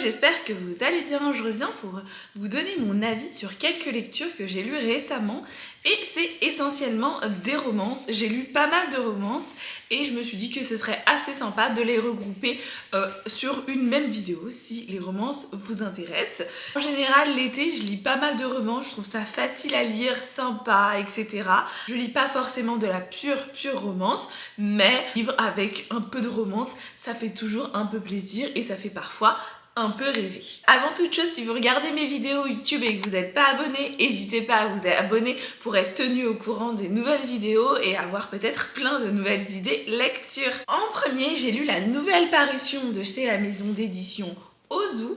j'espère que vous allez bien. Je reviens pour vous donner mon avis sur quelques lectures que j'ai lues récemment et c'est essentiellement des romances. J'ai lu pas mal de romances et je me suis dit que ce serait assez sympa de les regrouper sur une même vidéo si les romances vous intéressent. En général, l'été, je lis pas mal de romances, je trouve ça facile à lire, sympa, etc. Je lis pas forcément de la pure romance, mais livre avec un peu de romance, ça fait toujours un peu plaisir et ça fait parfois un peu rêver. Avant toute chose, si vous regardez mes vidéos YouTube et que vous n'êtes pas abonné, n'hésitez pas à vous abonner pour être tenu au courant des nouvelles vidéos et avoir peut-être plein de nouvelles idées lecture. En premier, j'ai lu la nouvelle parution de chez la maison d'édition Ozu,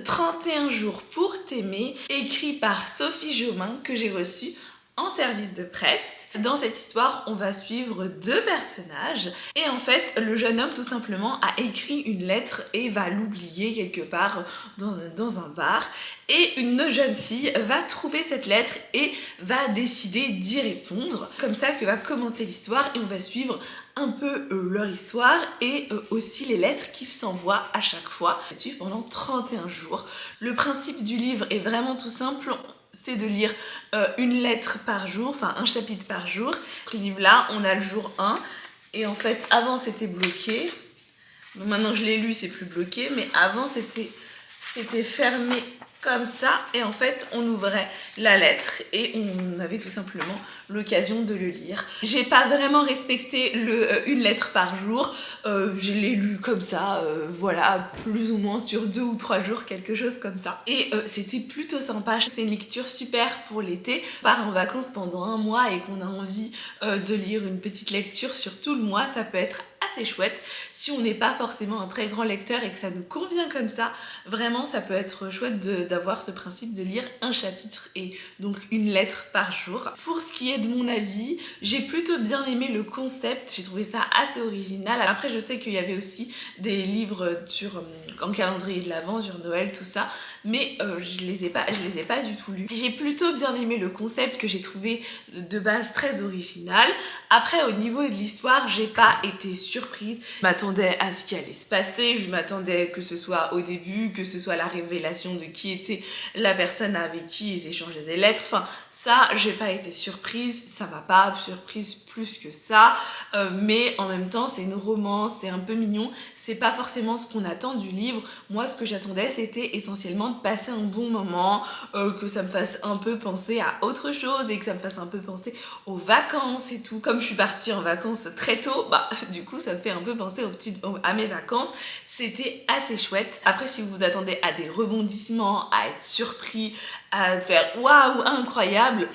31 jours pour t'aimer, écrit par Sophie Jomain, que j'ai reçu en service de presse. Dans cette histoire, on va suivre deux personnages et en fait, le jeune homme tout simplement a écrit une lettre et va l'oublier quelque part dans un bar et une jeune fille va trouver cette lettre et va décider d'y répondre. Comme ça que va commencer l'histoire et on va suivre un peu leur histoire et aussi les lettres qu'ils s'envoient à chaque fois. On va suivre pendant 31 jours. Le principe du livre est vraiment tout simple. C'est de lire une lettre par jour, enfin un chapitre par jour. Ce livre-là, on a le jour 1 et en fait, avant c'était bloqué. Donc maintenant je l'ai lu, c'est plus bloqué, mais avant c'était fermé comme ça et en fait on ouvrait la lettre et on avait tout simplement l'occasion de le lire. J'ai pas vraiment respecté une lettre par jour, je l'ai lu comme ça, voilà, plus ou moins sur 2 ou 3 jours, quelque chose comme ça. Et c'était plutôt sympa, c'est une lecture super pour l'été. On part en vacances pendant un mois et qu'on a envie de lire une petite lecture sur tout le mois, ça peut être assez chouette. Si on n'est pas forcément un très grand lecteur et que ça nous convient comme ça, vraiment ça peut être chouette d'avoir ce principe de lire un chapitre et donc une lettre par jour. Pour ce qui est de mon avis, j'ai plutôt bien aimé le concept, j'ai trouvé ça assez original. Après je sais qu'il y avait aussi des livres en calendrier de l'Avent, sur Noël, tout ça, mais je les ai pas du tout lus. J'ai plutôt bien aimé le concept que j'ai trouvé de base très original. Après au niveau de l'histoire, j'ai pas été surprise. Je m'attendais à ce qui allait se passer, je m'attendais que ce soit au début, que ce soit la révélation de qui était la personne avec qui ils échangeaient des lettres. Enfin, ça, j'ai pas été surprise, ça m'a pas surprise plus que ça. Mais en même temps, c'est une romance, c'est un peu mignon. C'est pas forcément ce qu'on attend du livre. Moi, ce que j'attendais, c'était essentiellement de passer un bon moment, que ça me fasse un peu penser à autre chose et que ça me fasse un peu penser aux vacances et tout. Comme je suis partie en vacances très tôt, bah du coup, ça me fait un peu penser à mes vacances. C'était assez chouette. Après, si vous vous attendez à des rebondissements, à être surpris, à faire waouh, incroyable,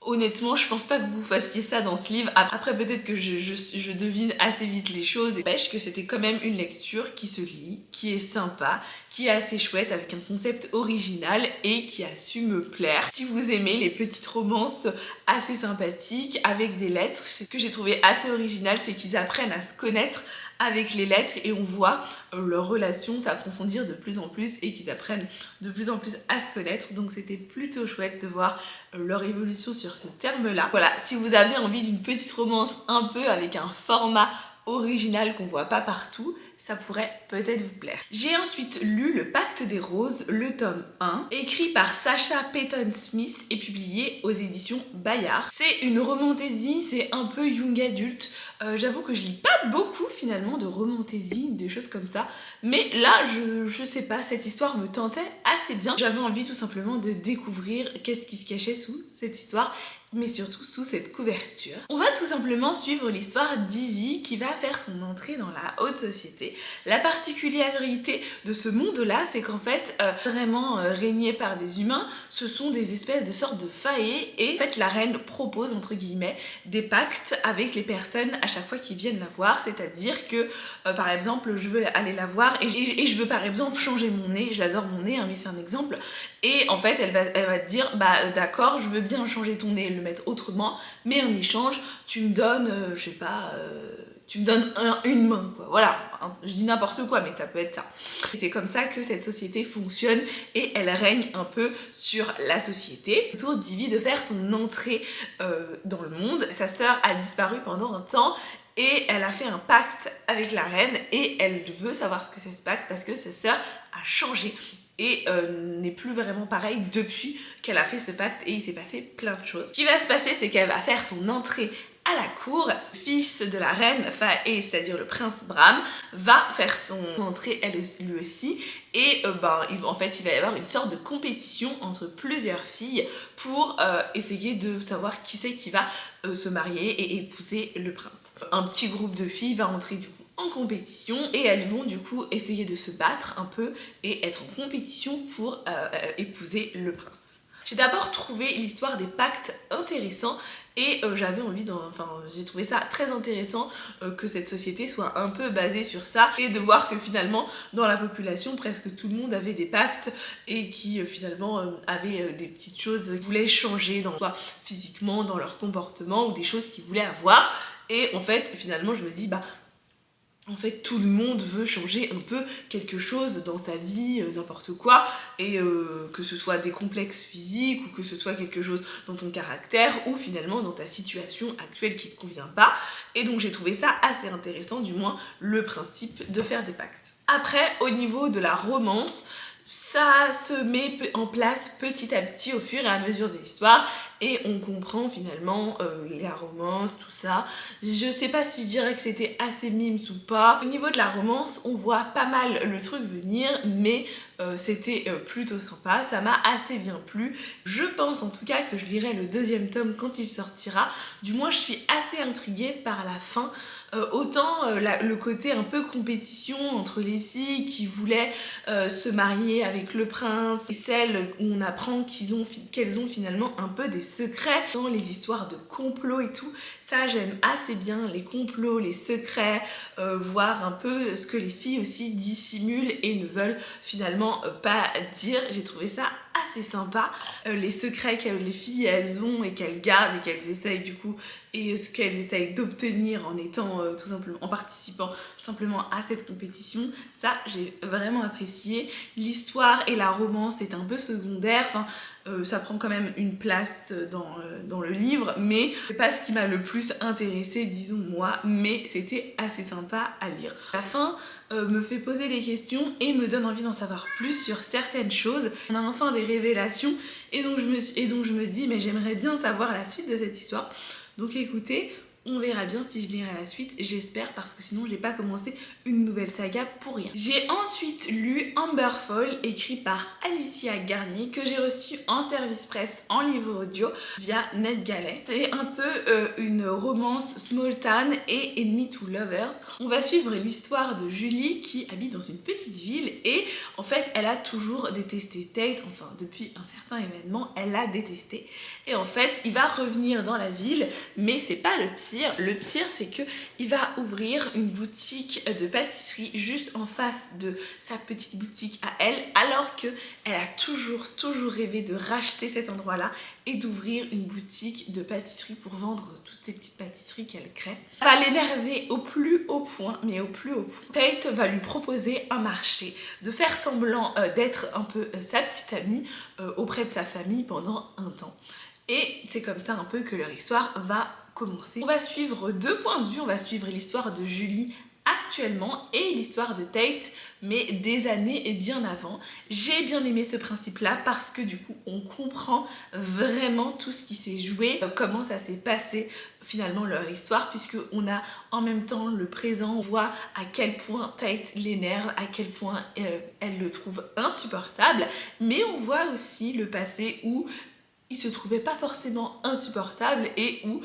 honnêtement, je pense pas que vous fassiez ça dans ce livre. Après, peut-être que je devine assez vite les choses. Et pêche que c'était quand même une lecture qui se lit, qui est sympa, qui est assez chouette, avec un concept original et qui a su me plaire. Si vous aimez les petites romances assez sympathiques, avec des lettres, ce que j'ai trouvé assez original, c'est qu'ils apprennent à se connaître avec les lettres et on voit leur relation s'approfondir de plus en plus et qu'ils apprennent de plus en plus à se connaître, donc c'était plutôt chouette de voir leur évolution sur ce terme-là. Voilà, si vous avez envie d'une petite romance un peu avec un format original qu'on voit pas partout, ça pourrait peut-être vous plaire. J'ai ensuite lu Le Pacte des Roses, le tome 1, écrit par Sacha Peyton Smith et publié aux éditions Bayard. C'est une romantaisie, c'est un peu young adulte. J'avoue que je lis pas beaucoup finalement de romantaisie, des choses comme ça, mais là je sais pas, cette histoire me tentait assez bien. J'avais envie tout simplement de découvrir qu'est-ce qui se cachait sous cette histoire, mais surtout sous cette couverture. On va tout simplement suivre l'histoire d'Ivy qui va faire son entrée dans la haute société. La particularité de ce monde-là, c'est qu'en fait, vraiment régné par des humains, ce sont des espèces de sortes de faées et en fait la reine propose entre guillemets des pactes avec les personnes à chaque fois qu'ils viennent la voir, c'est-à-dire que par exemple je veux aller la voir et je veux par exemple changer mon nez, je l'adore mon nez hein, mais c'est un exemple, et en fait elle va te dire bah d'accord je veux bien changer ton nez, le mettre autrement, mais en échange tu me donnes je sais pas tu me donnes une main quoi. Voilà, je dis n'importe quoi mais ça peut être ça. Et c'est comme ça que cette société fonctionne et elle règne un peu sur la société. Autour d'Ivy de faire son entrée dans le monde. Sa sœur a disparu pendant un temps et elle a fait un pacte avec la reine et elle veut savoir ce que c'est ce pacte parce que sa sœur a changé et n'est plus vraiment pareille depuis qu'elle a fait ce pacte et il s'est passé plein de choses. Ce qui va se passer, c'est qu'elle va faire son entrée à la cour. Le fils de la reine Fae, c'est-à-dire le prince Bram, va faire son entrée lui aussi et en fait il va y avoir une sorte de compétition entre plusieurs filles pour essayer de savoir qui c'est qui va se marier et épouser le prince. Un petit groupe de filles va entrer du coup en compétition et elles vont du coup essayer de se battre un peu et être en compétition pour épouser le prince. J'ai d'abord trouvé l'histoire des pactes intéressant et j'avais envie j'ai trouvé ça très intéressant que cette société soit un peu basée sur ça et de voir que finalement dans la population presque tout le monde avait des pactes et qui finalement avaient des petites choses qu'ils voulaient changer soit physiquement dans leur comportement ou des choses qu'ils voulaient avoir et en fait finalement je me dis en fait, tout le monde veut changer un peu quelque chose dans sa vie, n'importe quoi, et que ce soit des complexes physiques ou que ce soit quelque chose dans ton caractère ou finalement dans ta situation actuelle qui te convient pas. Et donc j'ai trouvé ça assez intéressant, du moins le principe de faire des pactes. Après, au niveau de la romance, ça se met en place petit à petit au fur et à mesure de l'histoire et on comprend finalement la romance, tout ça. Je sais pas si je dirais que c'était assez mimes ou pas. Au niveau de la romance, on voit pas mal le truc venir, mais c'était plutôt sympa, ça m'a assez bien plu. Je pense en tout cas que je lirai le deuxième tome quand il sortira. Du moins je suis assez intriguée par la fin. Autant le côté un peu compétition entre les filles qui voulaient se marier avec le prince et celles où on apprend qu'elles ont finalement un peu des secrets dans les histoires de complots et tout. Ça j'aime assez bien les complots, les secrets, voir un peu ce que les filles aussi dissimulent et ne veulent finalement pas dire. J'ai trouvé ça assez sympa, les secrets que les filles elles ont et qu'elles gardent et qu'elles essayent du coup et ce qu'elles essayent d'obtenir en étant tout simplement en participant tout simplement à cette compétition, ça j'ai vraiment apprécié. L'histoire et la romance est un peu secondaire, ça prend quand même une place dans le livre, mais c'est pas ce qui m'a le plus intéressé, disons moi, mais c'était assez sympa à lire. La fin me fait poser des questions et me donne envie d'en savoir plus sur certaines choses. On a enfin des révélations et donc je me dis mais j'aimerais bien savoir la suite de cette histoire. Donc écoutez, on verra bien si je lirai la suite, j'espère, parce que sinon j'ai pas commencé une nouvelle saga pour rien. J'ai ensuite lu Amberfall, écrit par Alicia Garnier, que j'ai reçu en service presse en livre audio via NetGalley. C'est un peu une romance small town et enemy to lovers. On va suivre l'histoire de Julie qui habite dans une petite ville et en fait elle a toujours détesté Tate, enfin depuis un certain événement elle l'a détesté. Et en fait il va revenir dans la ville, mais c'est pas le pire. Le pire c'est que il va ouvrir une boutique de pâtisserie juste en face de sa petite boutique à elle, alors que elle a toujours rêvé de racheter cet endroit là et d'ouvrir une boutique de pâtisserie pour vendre toutes ces petites pâtisseries qu'elle crée. Ça va l'énerver au plus haut point, mais au plus haut point. Tate va lui proposer un marché, de faire semblant d'être un peu sa petite amie auprès de sa famille pendant un temps. Et c'est comme ça un peu que leur histoire va commencer. On va suivre deux points de vue, on va suivre l'histoire de Julie actuellement et l'histoire de Tate, mais des années et bien avant. J'ai bien aimé ce principe-là parce que du coup on comprend vraiment tout ce qui s'est joué, comment ça s'est passé finalement leur histoire, puisque on a en même temps le présent, on voit à quel point Tate l'énerve, à quel point elle le trouve insupportable, mais on voit aussi le passé où il se trouvait pas forcément insupportable et où,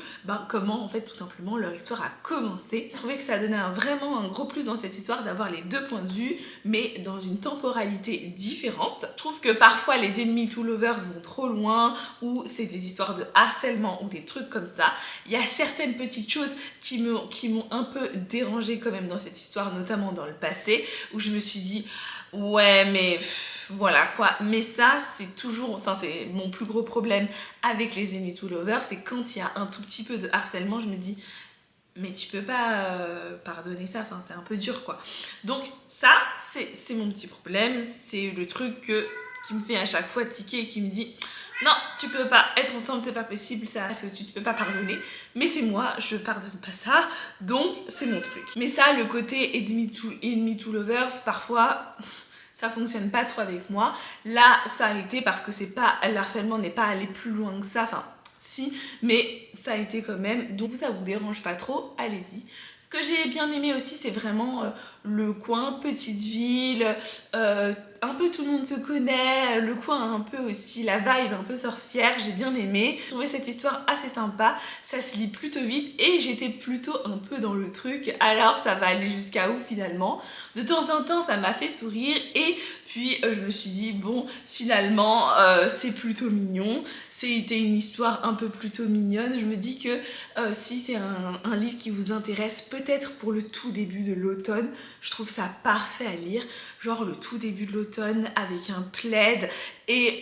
comment en fait tout simplement leur histoire a commencé. Je trouvais que ça donnait vraiment un gros plus dans cette histoire d'avoir les deux points de vue, mais dans une temporalité différente. Je trouve que parfois les ennemis to lovers vont trop loin, ou c'est des histoires de harcèlement ou des trucs comme ça. Il y a certaines petites choses qui m'ont un peu dérangée quand même dans cette histoire, notamment dans le passé, où je me suis dit ouais mais voilà quoi. Mais ça c'est toujours, c'est mon plus gros problème avec les ennemis to lovers, c'est quand il y a un tout petit peu de harcèlement, je me dis mais tu peux pas pardonner ça, c'est un peu dur quoi. Donc ça c'est mon petit problème, c'est le truc qui me fait à chaque fois tiquer et qui me dit non, tu peux pas être ensemble, c'est pas possible, ça, tu peux pas pardonner. Mais c'est moi, je pardonne pas ça, donc c'est mon truc. Mais ça, le côté enemy to lovers, parfois, ça fonctionne pas trop avec moi. Là, ça a été parce que c'est pas, l'harcèlement n'est pas allé plus loin que ça, enfin, si, mais ça a été quand même. Donc ça vous dérange pas trop, allez-y. Ce que j'ai bien aimé aussi, c'est vraiment le coin petite ville, un peu tout le monde se connaît, le coin un peu aussi, la vibe un peu sorcière, j'ai bien aimé. J'ai trouvé cette histoire assez sympa, ça se lit plutôt vite et j'étais plutôt un peu dans le truc, alors ça va aller jusqu'à où finalement. De temps en temps ça m'a fait sourire et puis je me suis dit bon finalement c'est plutôt mignon, c'était une histoire un peu plutôt mignonne. Je me dis que si c'est un livre qui vous intéresse peut-être pour le tout début de l'automne, je trouve ça parfait à lire, genre le tout début de l'automne avec un plaid et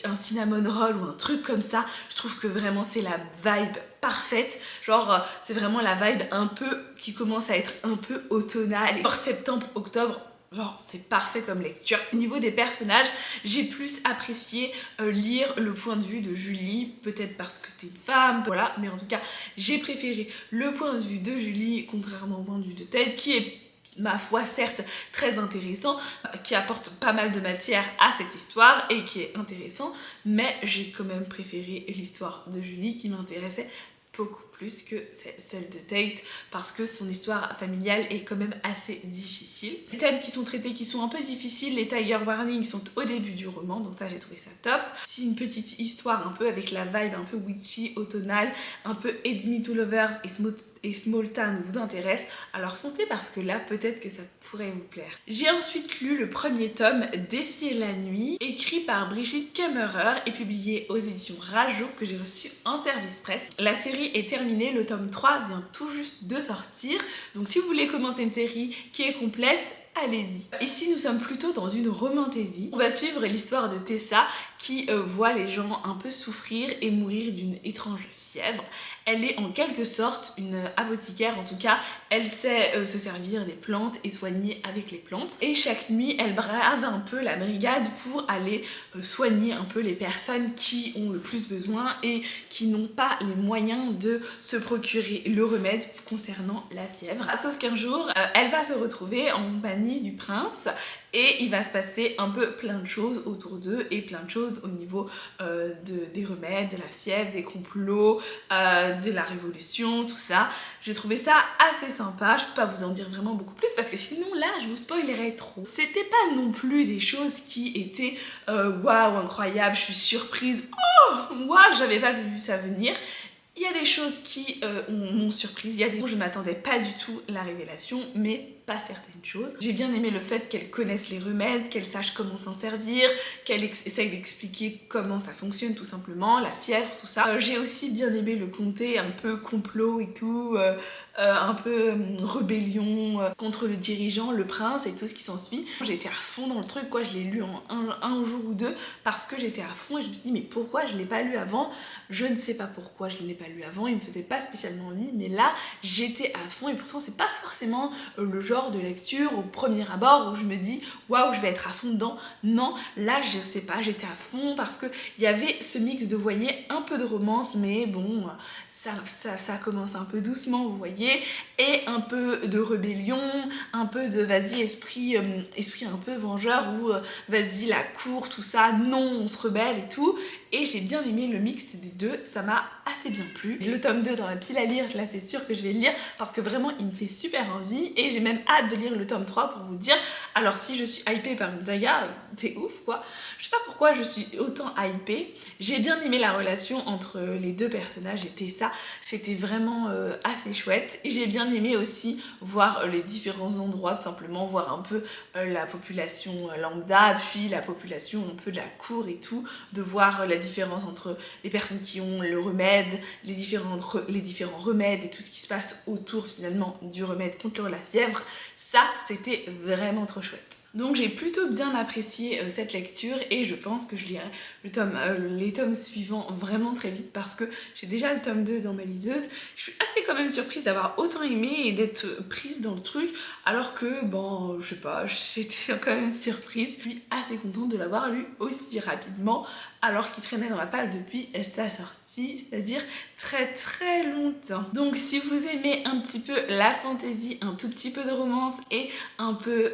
un cinnamon roll ou un truc comme ça. Je trouve que vraiment c'est la vibe parfaite, genre c'est vraiment la vibe un peu qui commence à être un peu automnale, genre septembre, octobre. Genre c'est parfait comme lecture. Au niveau des personnages, j'ai plus apprécié lire le point de vue de Julie, peut-être parce que c'était une femme, voilà, mais en tout cas j'ai préféré le point de vue de Julie contrairement au point de vue de Ted, qui est ma foi certes très intéressant, qui apporte pas mal de matière à cette histoire et qui est intéressant, mais j'ai quand même préféré l'histoire de Julie qui m'intéressait beaucoup plus que celle de Tate parce que son histoire familiale est quand même assez difficile. Les thèmes qui sont traités qui sont un peu difficiles, les trigger warnings sont au début du roman, donc ça j'ai trouvé ça top. Si une petite histoire un peu avec la vibe un peu witchy, automnale, un peu enemy to lovers et small town vous intéresse, alors foncez parce que là peut-être que ça pourrait vous plaire. J'ai ensuite lu le premier tome, Défier la nuit, écrit par Brigitte Kemmerer et publié aux éditions Rajo que j'ai reçu en service presse. La série est terminée, le tome 3 vient tout juste de sortir, donc si vous voulez commencer une série qui est complète, allez-y. Ici nous sommes plutôt dans une romantaisie. On va suivre l'histoire de Tessa qui voit les gens un peu souffrir et mourir d'une étrange fièvre. Elle est en quelque sorte une apothicaire, en tout cas elle sait se servir des plantes et soigner avec les plantes. Et chaque nuit elle brave un peu la brigade pour aller soigner un peu les personnes qui ont le plus besoin et qui n'ont pas les moyens de se procurer le remède concernant la fièvre. Sauf qu'un jour elle va se retrouver en compagnie du prince et il va se passer un peu plein de choses autour d'eux et plein de choses au niveau des remèdes, de la fièvre, des complots, de la révolution, tout ça. J'ai trouvé ça assez sympa, je peux pas vous en dire vraiment beaucoup plus parce que sinon là je vous spoilerais trop. C'était pas non plus des choses qui étaient waouh incroyables, je suis surprise, oh waouh j'avais pas vu ça venir. Il y a des choses qui m'ont surprise, il y a des choses où je m'attendais pas du tout à la révélation, mais pas certaines choses. J'ai bien aimé le fait qu'elle connaisse les remèdes, qu'elle sache comment s'en servir, qu'elle essaye d'expliquer comment ça fonctionne tout simplement, la fièvre, tout ça. J'ai aussi bien aimé le côté un peu complot et tout, un peu rébellion contre le dirigeant, le prince et tout ce qui s'ensuit. J'étais à fond dans le truc, quoi, je l'ai lu en un jour ou deux parce que j'étais à fond et je me suis dit mais pourquoi je l'ai pas lu avant? Je ne sais pas pourquoi je ne l'ai pas lu avant, il me faisait pas spécialement envie, mais là j'étais à fond et pourtant c'est pas forcément le genre de lecture au premier abord où je me dis waouh je vais être à fond dedans. Non, là je sais pas, j'étais à fond parce que il y avait ce mix de, vous voyez, un peu de romance, mais bon ça commence un peu doucement, vous voyez, et un peu de rébellion, un peu de vas-y esprit un peu vengeur ou vas-y la cour, tout ça, non on se rebelle et tout. Et j'ai bien aimé le mix des deux, ça m'a assez bien plu. Le tome 2 dans la pile à lire, là c'est sûr que je vais le lire parce que vraiment il me fait super envie et j'ai même hâte de lire le tome 3 pour vous dire. Alors si je suis hypée par une saga, c'est ouf quoi. Je sais pas pourquoi je suis autant hypée. J'ai bien aimé la relation entre les deux personnages et Tessa, c'était vraiment assez chouette. Et j'ai bien aimé aussi voir les différents endroits, tout simplement voir un peu la population lambda, puis la population un peu de la cour et tout, de voir la différence entre les personnes qui ont le remède, les différents remèdes et tout ce qui se passe autour finalement du remède contre la fièvre. Ça, c'était vraiment trop chouette. Donc j'ai plutôt bien apprécié cette lecture et je pense que je lirai les tomes suivants vraiment très vite parce que j'ai déjà le tome 2 dans ma liseuse. Je suis assez quand même surprise d'avoir autant aimé et d'être prise dans le truc alors que, bon, je sais pas, j'étais quand même surprise. Je suis assez contente de l'avoir lu aussi rapidement alors qu'il traînait dans ma palle depuis sa sortie, c'est-à-dire très longtemps. Donc si vous aimez un petit peu la fantaisie, un tout petit peu de romance et un peu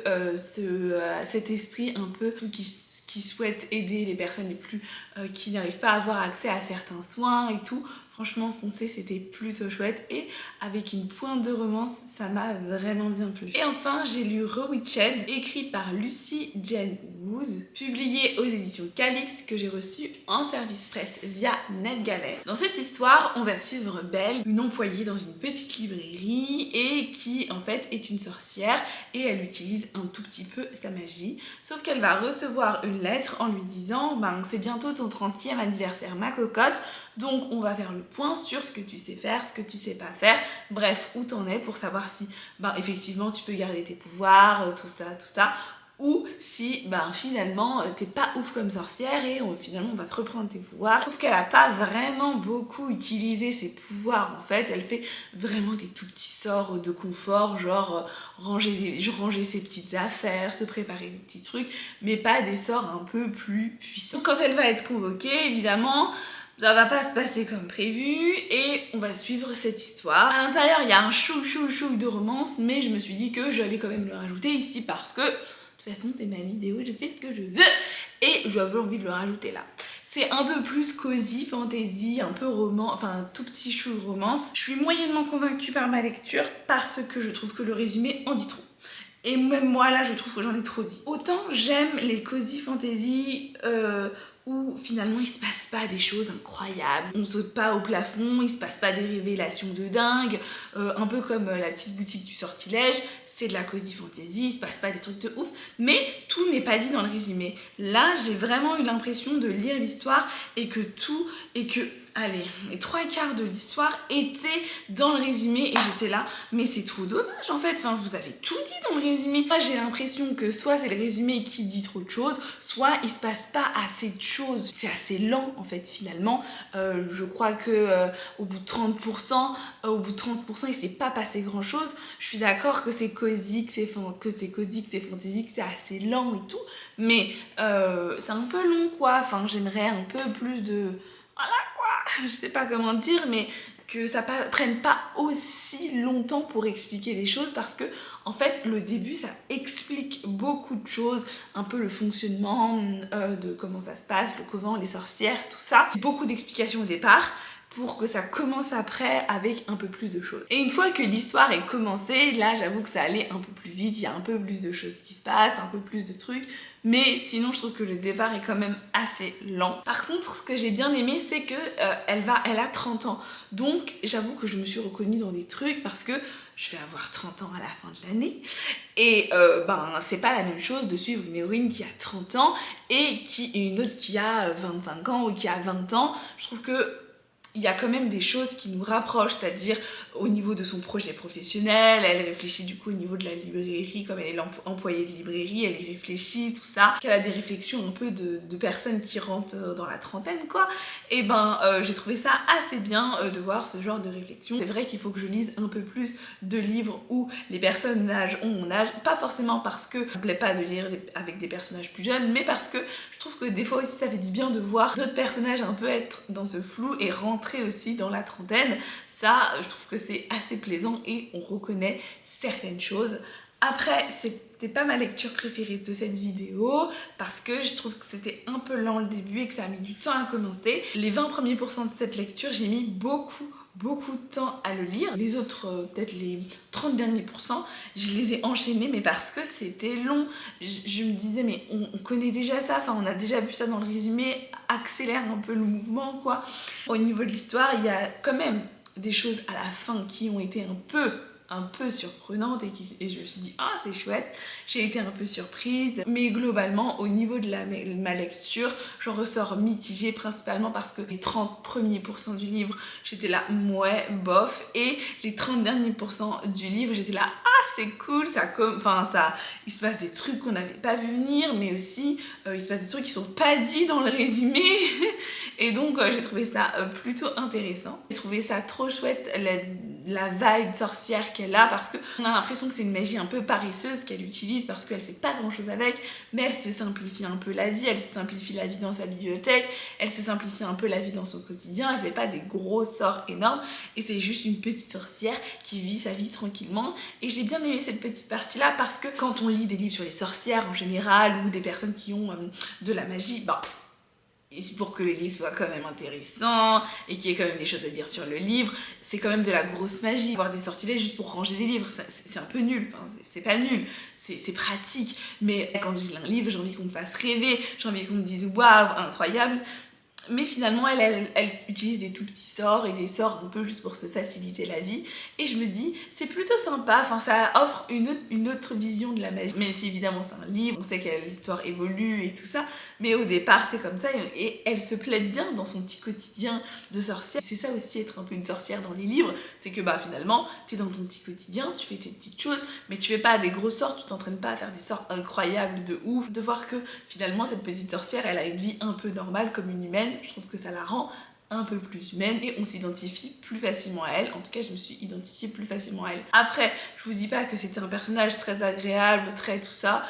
cet esprit un peu qui souhaite aider les personnes les plus qui n'arrivent pas à avoir accès à certains soins et tout, franchement foncez, c'était plutôt chouette et avec une pointe de romance, ça m'a vraiment bien plu. Et enfin j'ai lu Rewitched, écrit par Lucy Jane Wood, publié aux éditions Calix, que j'ai reçu en service presse via NetGalley. Dans cette histoire, on va suivre Belle, une employée dans une petite librairie et qui en fait est une sorcière et elle utilise un tout petit peu sa magie, sauf qu'elle va recevoir une lettre en lui disant c'est bientôt ton 30e anniversaire ma cocotte, donc on va faire le point sur ce que tu sais faire, ce que tu sais pas faire, bref où t'en es pour savoir si effectivement tu peux garder tes pouvoirs, tout ça, ou si finalement t'es pas ouf comme sorcière et finalement on va te reprendre tes pouvoirs. Sauf qu'elle a pas vraiment beaucoup utilisé ses pouvoirs en fait, elle fait vraiment des tout petits sorts de confort, genre ranger ses petites affaires, se préparer des petits trucs, mais pas des sorts un peu plus puissants. Donc, quand elle va être convoquée, évidemment, ça va pas se passer comme prévu et on va suivre cette histoire. À l'intérieur, il y a un chou de romance, mais je me suis dit que j'allais quand même le rajouter ici parce que de toute façon, c'est ma vidéo, je fais ce que je veux et j'avais envie de le rajouter là. C'est un peu plus cosy, fantasy, un peu roman, enfin un tout petit chou de romance. Je suis moyennement convaincue par ma lecture parce que je trouve que le résumé en dit trop. Et même moi là, je trouve que j'en ai trop dit. Autant j'aime les cosy fantasy où finalement il se passe pas des choses incroyables, on saute pas au plafond, il se passe pas des révélations de dingue, un peu comme la petite boutique du sortilège, c'est de la cosy fantasy, il se passe pas des trucs de ouf, mais tout n'est pas dit dans le résumé. Là, j'ai vraiment eu l'impression de lire l'histoire et que allez, les 3/4 de l'histoire étaient dans le résumé et j'étais là, mais c'est trop dommage en fait, enfin vous avez tout dit dans le résumé. Moi j'ai l'impression que soit c'est le résumé qui dit trop de choses, soit il se passe pas assez de choses, c'est assez lent en fait finalement. Je crois que au bout de 30%, il s'est pas passé grand chose. Je suis d'accord que c'est cosy, que c'est fantasy, que c'est assez lent et tout, mais c'est un peu long quoi, enfin j'aimerais un peu plus de... Voilà quoi, je sais pas comment dire, mais que ça prenne pas aussi longtemps pour expliquer les choses parce que en fait le début ça explique beaucoup de choses, un peu le fonctionnement de comment ça se passe, le couvent, les sorcières, tout ça. Beaucoup d'explications au départ pour que ça commence après avec un peu plus de choses. Et une fois que l'histoire est commencée, là j'avoue que ça allait un peu plus vite, il y a un peu plus de choses qui se passent, un peu plus de trucs, mais sinon je trouve que le départ est quand même assez lent. Par contre, ce que j'ai bien aimé, c'est que elle a 30 ans, donc j'avoue que je me suis reconnue dans des trucs parce que je vais avoir 30 ans à la fin de l'année et c'est pas la même chose de suivre une héroïne qui a 30 ans et une autre qui a 25 ans ou qui a 20 ans. Je trouve que il y a quand même des choses qui nous rapprochent, c'est-à-dire au niveau de son projet professionnel, elle réfléchit du coup au niveau de la librairie, comme elle est employée de librairie, elle y réfléchit, tout ça, qu'elle a des réflexions un peu de personnes qui rentrent dans la trentaine quoi, et j'ai trouvé ça assez bien de voir ce genre de réflexion. C'est vrai qu'il faut que je lise un peu plus de livres où les personnages ont mon âge, pas forcément parce que ça me plaît pas de lire avec des personnages plus jeunes, mais parce que je trouve que des fois aussi ça fait du bien de voir d'autres personnages un peu être dans ce flou et rentrer aussi dans la trentaine. Ça, je trouve que c'est assez plaisant et on reconnaît certaines choses. Après, c'était pas ma lecture préférée de cette vidéo parce que je trouve que c'était un peu lent le début et que ça a mis du temps à commencer. Les 20 premiers pourcents de cette lecture, j'ai mis beaucoup de temps à le lire. Les autres, peut-être les 30 derniers pourcents, je les ai enchaînés mais parce que c'était long. Je me disais mais on connaît déjà ça, enfin on a déjà vu ça dans le résumé, accélère un peu le mouvement quoi. Au niveau de l'histoire, il y a quand même des choses à la fin qui ont été un un peu surprenante et je me suis dit ah c'est chouette, j'ai été un peu surprise, mais globalement au niveau de ma lecture j'en ressors mitigée, principalement parce que les 30 premiers pourcents du livre j'étais là ouais bof, et les 30 derniers pourcents du livre j'étais là ah c'est cool, il se passe des trucs qu'on n'avait pas vu venir, mais aussi il se passe des trucs qui sont pas dit dans le résumé et donc j'ai trouvé ça plutôt intéressant. J'ai trouvé ça trop chouette, la vibe sorcière qu'elle a, parce qu'on a l'impression que c'est une magie un peu paresseuse qu'elle utilise parce qu'elle fait pas grand chose avec, mais elle se simplifie un peu la vie, elle se simplifie la vie dans sa bibliothèque, elle se simplifie un peu la vie dans son quotidien, elle fait pas des gros sorts énormes et c'est juste une petite sorcière qui vit sa vie tranquillement. Et j'ai bien aimé cette petite partie là parce que quand on lit des livres sur les sorcières en général ou des personnes qui ont de la magie, et pour que le livre soit quand même intéressant et qu'il y ait quand même des choses à dire sur le livre, c'est quand même de la grosse magie. Voir des sortilèges juste pour ranger des livres, c'est un peu nul, enfin, c'est pas nul, c'est pratique, mais quand je lis un livre, j'ai envie qu'on me fasse rêver, j'ai envie qu'on me dise waouh, incroyable. Mais finalement, elle utilise des tout petits sorts et des sorts un peu juste pour se faciliter la vie. Et je me dis, c'est plutôt sympa, enfin ça offre une autre vision de la magie. Même si évidemment c'est un livre, on sait que l'histoire évolue et tout ça, mais au départ c'est comme ça et elle se plaît bien dans son petit quotidien de sorcière. C'est ça aussi être un peu une sorcière dans les livres, c'est que finalement t'es dans ton petit quotidien, tu fais tes petites choses, mais tu fais pas des gros sorts, tu t'entraînes pas à faire des sorts incroyables de ouf. De voir que finalement cette petite sorcière, elle a une vie un peu normale comme une humaine, je trouve que ça la rend un peu plus humaine et on s'identifie plus facilement à elle. En tout cas, je me suis identifiée plus facilement à elle. Après, je vous dis pas que c'était un personnage très agréable, très tout ça.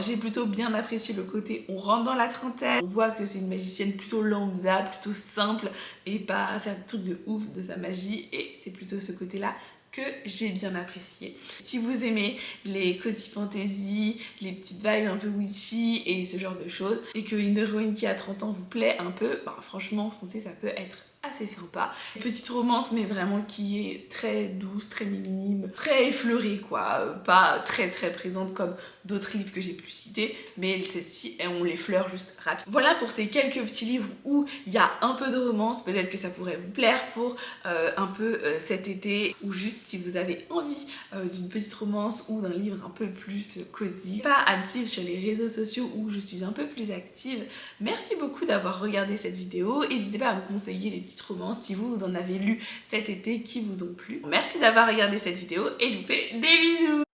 J'ai plutôt bien apprécié le côté on rentre dans la trentaine, on voit que c'est une magicienne plutôt lambda, plutôt simple et pas à faire des trucs de ouf de sa magie, et c'est plutôt ce côté-là que j'ai bien apprécié. Si vous aimez les cozy fantasy, les petites vibes un peu witchy et ce genre de choses, et qu'une héroïne qui a 30 ans vous plaît un peu, franchement foncez, ça peut être assez sympa. Une petite romance mais vraiment qui est très douce, très minime, très effleurée quoi, pas très présente comme d'autres livres que j'ai pu citer, mais celle-ci on l'effleure juste rapide. Voilà pour ces quelques petits livres où il y a un peu de romance, peut-être que ça pourrait vous plaire pour un peu cet été, ou juste si vous avez envie d'une petite romance ou d'un livre un peu plus cosy. Pas à me suivre sur les réseaux sociaux où je suis un peu plus active. Merci beaucoup d'avoir regardé cette vidéo, n'hésitez pas à me conseiller des petites romances si vous en avez lu cet été qui vous ont plu. Merci d'avoir regardé cette vidéo et je vous fais des bisous.